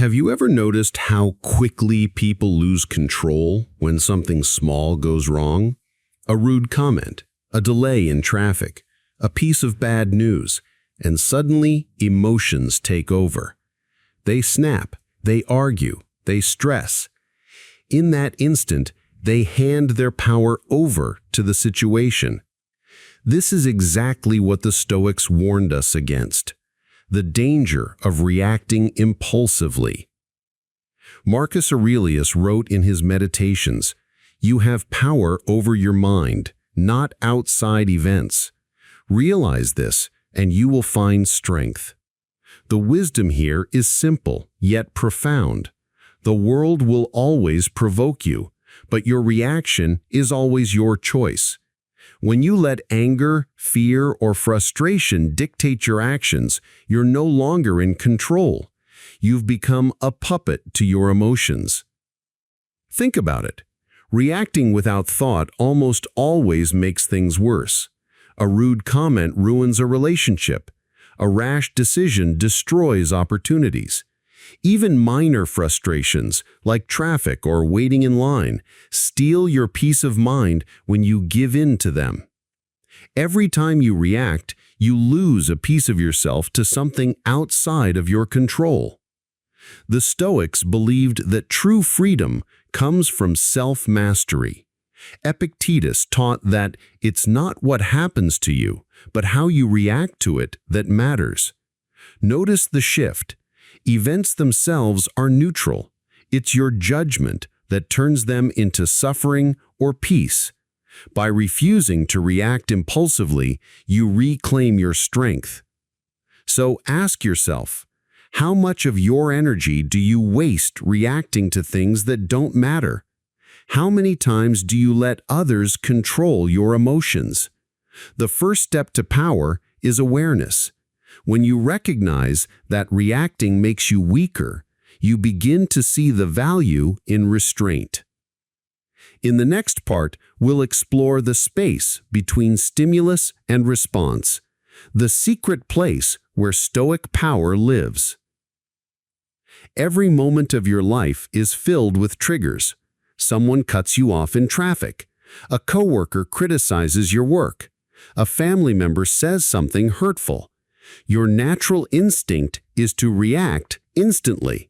Have you ever noticed how quickly people lose control when something small goes wrong? A rude comment, a delay in traffic, a piece of bad news, and suddenly emotions take over. They snap, they argue, they stress. In that instant, they hand their power over to the situation. This is exactly what the Stoics warned us against: the danger of reacting impulsively. Marcus Aurelius wrote in his Meditations, "You have power over your mind, not outside events. Realize this, and you will find strength." The wisdom here is simple, yet profound. The world will always provoke you, but your reaction is always your choice. When you let anger, fear, or frustration dictate your actions, you're no longer in control. You've become a puppet to your emotions. Think about it. Reacting without thought almost always makes things worse. A rude comment ruins a relationship. A rash decision destroys opportunities. Even minor frustrations, like traffic or waiting in line, steal your peace of mind when you give in to them. Every time you react, you lose a piece of yourself to something outside of your control. The Stoics believed that true freedom comes from self-mastery. Epictetus taught that it's not what happens to you, but how you react to it that matters. Notice the shift. Events themselves are neutral. It's your judgment that turns them into suffering or peace. By refusing to react impulsively, you reclaim your strength. So ask yourself, how much of your energy do you waste reacting to things that don't matter? How many times do you let others control your emotions? The first step to power is awareness. When you recognize that reacting makes you weaker, you begin to see the value in restraint. In the next part, we'll explore the space between stimulus and response, the secret place where Stoic power lives. Every moment of your life is filled with triggers. Someone cuts you off in traffic. A coworker criticizes your work. A family member says something hurtful. Your natural instinct is to react instantly.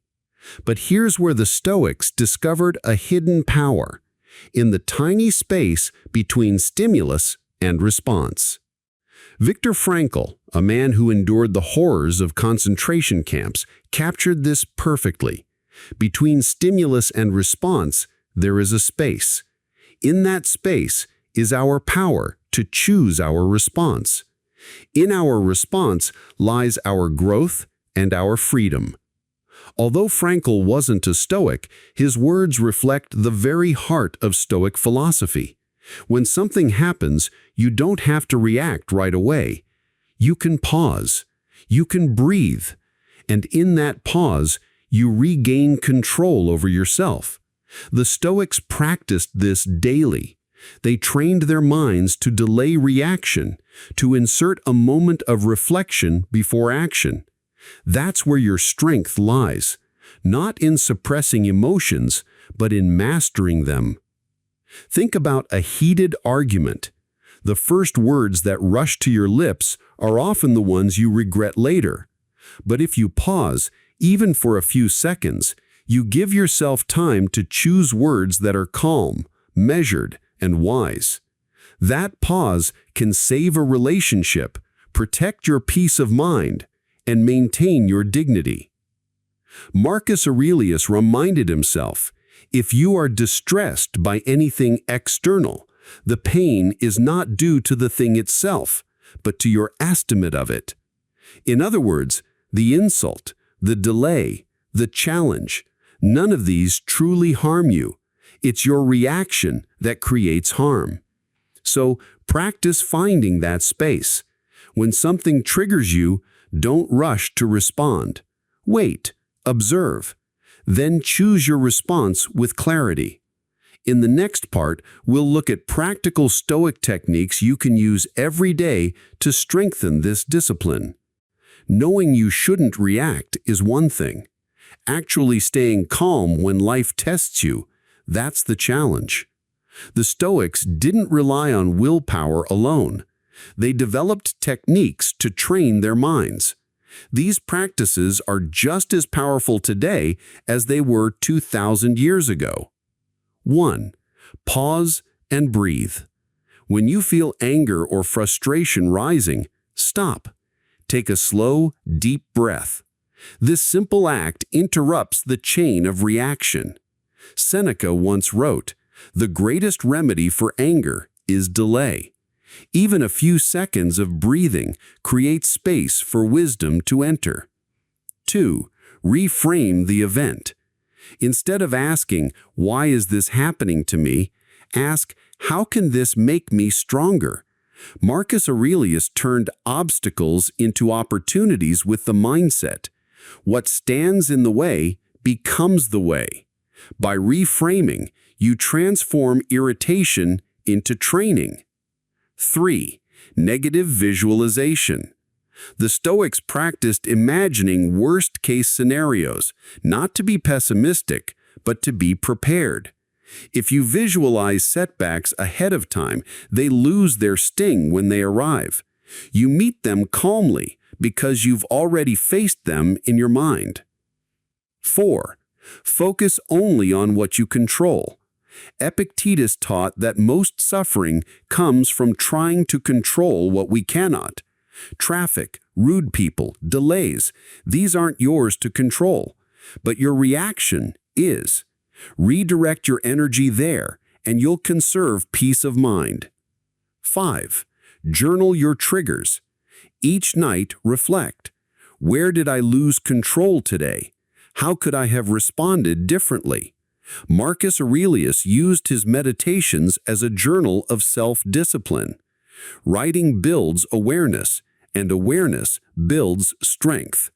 But here's where the Stoics discovered a hidden power: in the tiny space between stimulus and response. Viktor Frankl, a man who endured the horrors of concentration camps, captured this perfectly. Between stimulus and response, there is a space. In that space is our power to choose our response. In our response lies our growth and our freedom. Although Frankl wasn't a Stoic, his words reflect the very heart of Stoic philosophy. When something happens, you don't have to react right away. You can pause. You can breathe. And in that pause, you regain control over yourself. The Stoics practiced this daily. They trained their minds to delay reaction, to insert a moment of reflection before action. That's where your strength lies, not in suppressing emotions, but in mastering them. Think about a heated argument. The first words that rush to your lips are often the ones you regret later. But if you pause, even for a few seconds, you give yourself time to choose words that are calm, measured, and wise. That pause can save a relationship, protect your peace of mind, and maintain your dignity. Marcus Aurelius reminded himself, if you are distressed by anything external, the pain is not due to the thing itself, but to your estimate of it. In other words, the insult, the delay, the challenge, none of these truly harm you. It's your reaction that creates harm. So practice finding that space. When something triggers you, don't rush to respond. Wait, observe. Then choose your response with clarity. In the next part, we'll look at practical Stoic techniques you can use every day to strengthen this discipline. Knowing you shouldn't react is one thing. Actually staying calm when life tests you, that's the challenge. The Stoics didn't rely on willpower alone. They developed techniques to train their minds. These practices are just as powerful today as they were 2,000 years ago. 1. Pause and breathe. When you feel anger or frustration rising, stop. Take a slow, deep breath. This simple act interrupts the chain of reaction. Seneca once wrote, "The greatest remedy for anger is delay." Even a few seconds of breathing creates space for wisdom to enter. 2. Reframe the event. Instead of asking, "Why is this happening to me?" ask, "How can this make me stronger?" Marcus Aurelius turned obstacles into opportunities with the mindset. What stands in the way becomes the way. By reframing, you transform irritation into training. 3. Negative visualization. The Stoics practiced imagining worst-case scenarios, not to be pessimistic, but to be prepared. If you visualize setbacks ahead of time, they lose their sting when they arrive. You meet them calmly because you've already faced them in your mind. 4. Focus only on what you control. Epictetus taught that most suffering comes from trying to control what we cannot. Traffic, rude people, delays, these aren't yours to control, but your reaction is. Redirect your energy there, and you'll conserve peace of mind. 5. Journal your triggers. Each night, reflect. Where did I lose control today? How could I have responded differently? Marcus Aurelius used his meditations as a journal of self-discipline. Writing builds awareness, and awareness builds strength.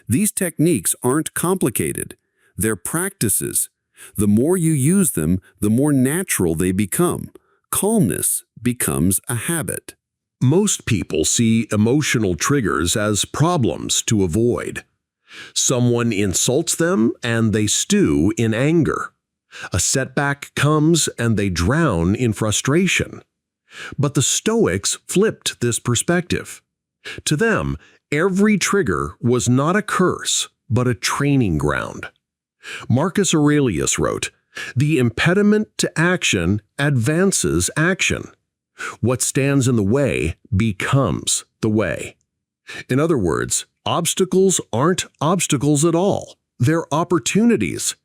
These techniques aren't complicated. They're practices. The more you use them, the more natural they become. Calmness becomes a habit. Most people see emotional triggers as problems to avoid. Someone insults them and they stew in anger. A setback comes and they drown in frustration. But the Stoics flipped this perspective. To them, every trigger was not a curse, but a training ground. Marcus Aurelius wrote, "The impediment to action advances action. What stands in the way becomes the way." In other words, obstacles aren't obstacles at all. They're opportunities.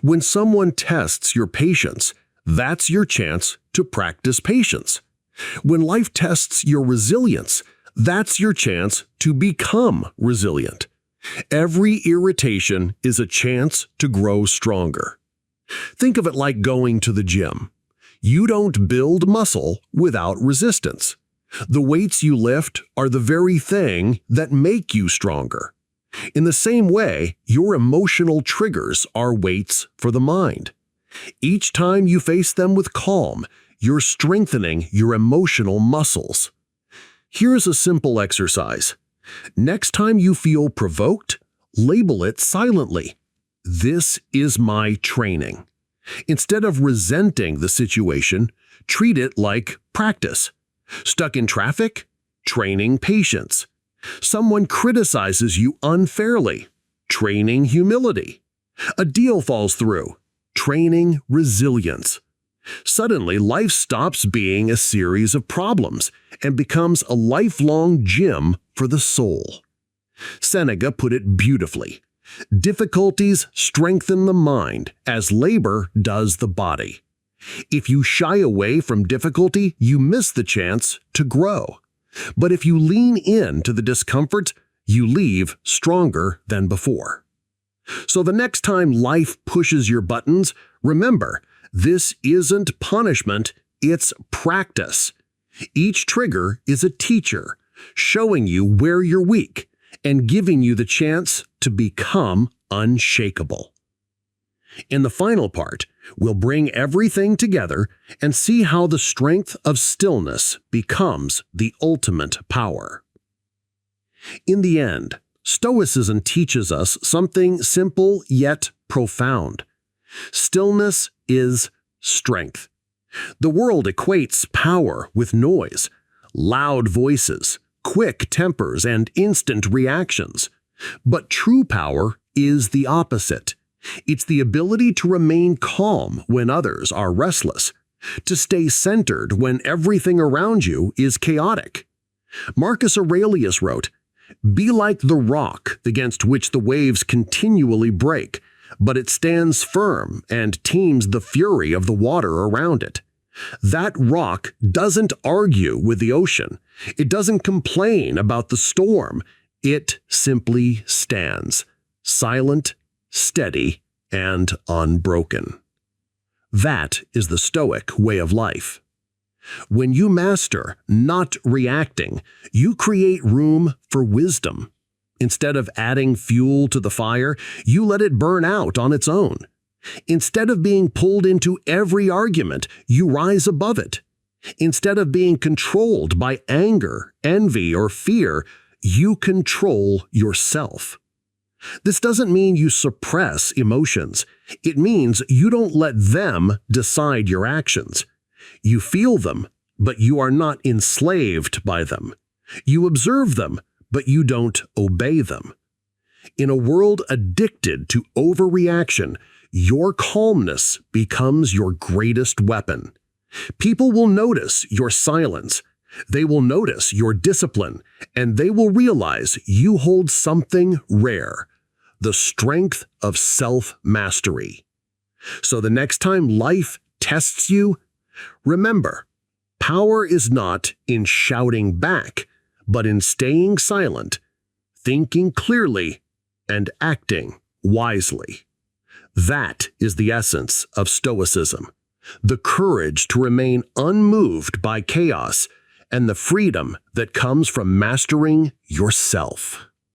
When someone tests your patience, that's your chance to practice patience. When life tests your resilience, that's your chance to become resilient. Every irritation is a chance to grow stronger. Think of it like going to the gym. You don't build muscle without resistance. The weights you lift are the very thing that make you stronger. In the same way, your emotional triggers are weights for the mind. Each time you face them with calm, you're strengthening your emotional muscles. Here's a simple exercise. Next time you feel provoked, label it silently. This is my training. Instead of resenting the situation, treat it like practice. Stuck in traffic? Training patience. Someone criticizes you unfairly? Training humility. A deal falls through? Training resilience. Suddenly, life stops being a series of problems and becomes a lifelong gym for the soul. Seneca put it beautifully. Difficulties strengthen the mind as labor does the body. If you shy away from difficulty, you miss the chance to grow. But if you lean into the discomfort, you leave stronger than before. So the next time life pushes your buttons, remember, this isn't punishment, it's practice. Each trigger is a teacher, showing you where you're weak and giving you the chance to become unshakable. In the final part, we'll bring everything together and see how the strength of stillness becomes the ultimate power. In the end, Stoicism teaches us something simple yet profound. Stillness is strength. The world equates power with noise, loud voices, quick tempers, and instant reactions. But true power is the opposite. It's the ability to remain calm when others are restless, to stay centered when everything around you is chaotic. Marcus Aurelius wrote, "Be like the rock against which the waves continually break, but it stands firm and tames the fury of the water around it." That rock doesn't argue with the ocean. It doesn't complain about the storm. It simply stands, silent, steady, and unbroken. That is the Stoic way of life. When you master not reacting, you create room for wisdom. Instead of adding fuel to the fire, you let it burn out on its own. Instead of being pulled into every argument, you rise above it. Instead of being controlled by anger, envy, or fear, you control yourself. This doesn't mean you suppress emotions. It means you don't let them decide your actions. You feel them, but you are not enslaved by them. You observe them, but you don't obey them. In a world addicted to overreaction, your calmness becomes your greatest weapon. People will notice your silence. They will notice your discipline, and they will realize you hold something rare, the strength of self-mastery. So the next time life tests you, remember, power is not in shouting back, but in staying silent, thinking clearly, and acting wisely. That is the essence of Stoicism, the courage to remain unmoved by chaos and the freedom that comes from mastering yourself.